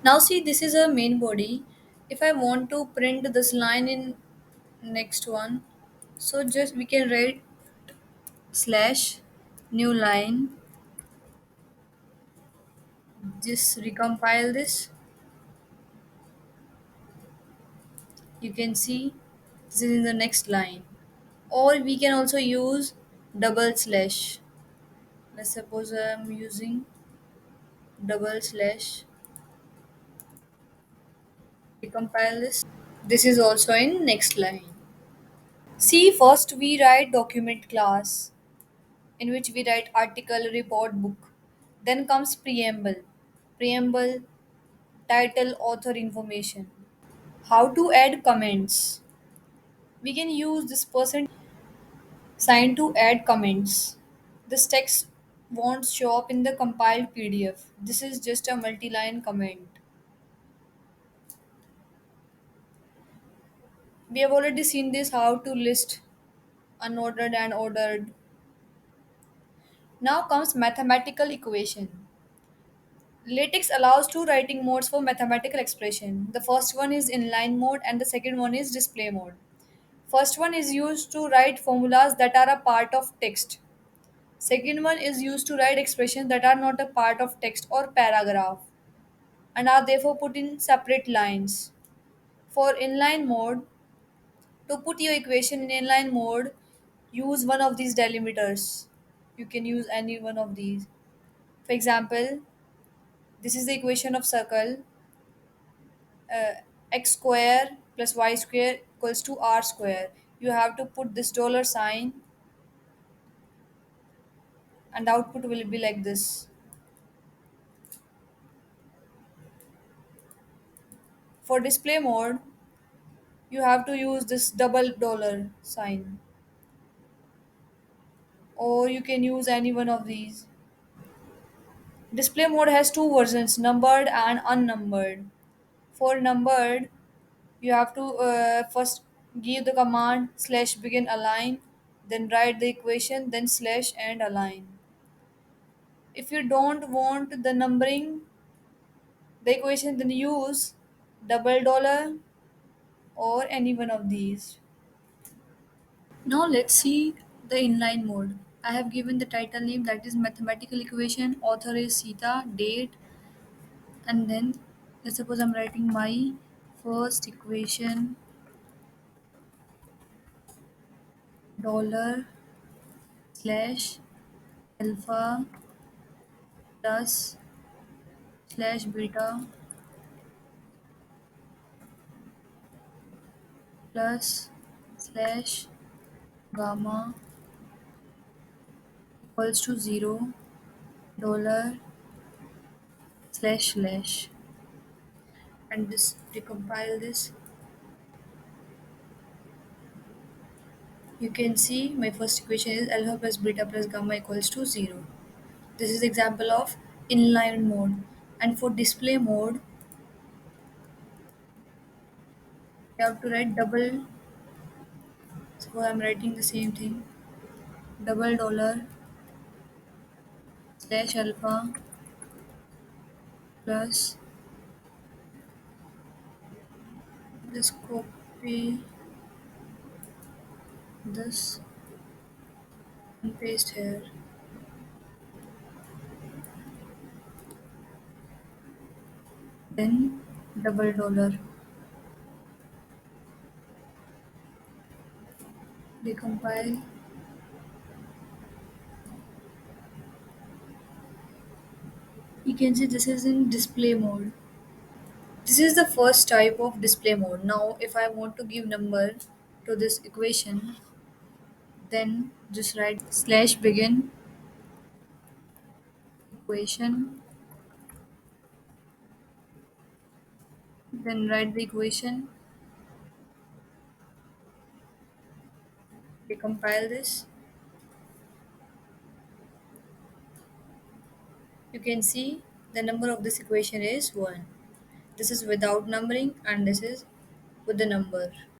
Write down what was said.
Now see, this is a main body. If I want to print this line in next one, so just we can write slash new line. Just recompile this. You can see this is in the next line. Or we can also use double slash. Let's suppose I'm using double slash. Recompile this. This is also in next line. See, first we write document class in which we write article, report, book. Then comes preamble. Preamble, title, author information. How to add comments. We can use this percent sign to add comments. This text won't show up in the compiled PDF. This is just a multi-line comment. We have already seen this how to list unordered and ordered. Now comes mathematical equation. LaTeX allows two writing modes for mathematical expression. The first one is inline mode and the second one is display mode. First one is used to write formulas that are a part of text. Second one is used to write expressions that are not a part of text or paragraph and are therefore put in separate lines. For inline mode, to put your equation in inline mode, use one of these delimiters. You can use any one of these. For example, this is the equation of circle uh, x square plus y square equals to r square. You have to put this dollar sign and the output will be like this. For display mode, you have to use this double dollar sign or you can use any one of these. Display mode has two versions, numbered and unnumbered. For numbered, you have to first give the command slash begin align, then write the equation, then slash and align. If you don't want the numbering, the equation, then use double dollar or any one of these. Now let's see the inline mode. I have given the title name that is mathematical equation, author is Sita, date, and then let's suppose I'm writing my first equation dollar slash alpha plus slash beta plus slash gamma equals to 0 dollar slash slash, and this recompile this. You can see my first equation is alpha plus beta plus gamma equals to 0. This is example of inline mode. And for display mode, you have to write double. So I'm writing the same thing. Double dollar slash alpha plus, just copy this and paste here. Then double dollar. Decompile. You can see this is in display mode. This is the first type of display mode. Now if I want to give number to this equation, then just write slash begin equation, then write the equation, decompile this. You can see the number of this equation is 1. This is without numbering and this is with the number.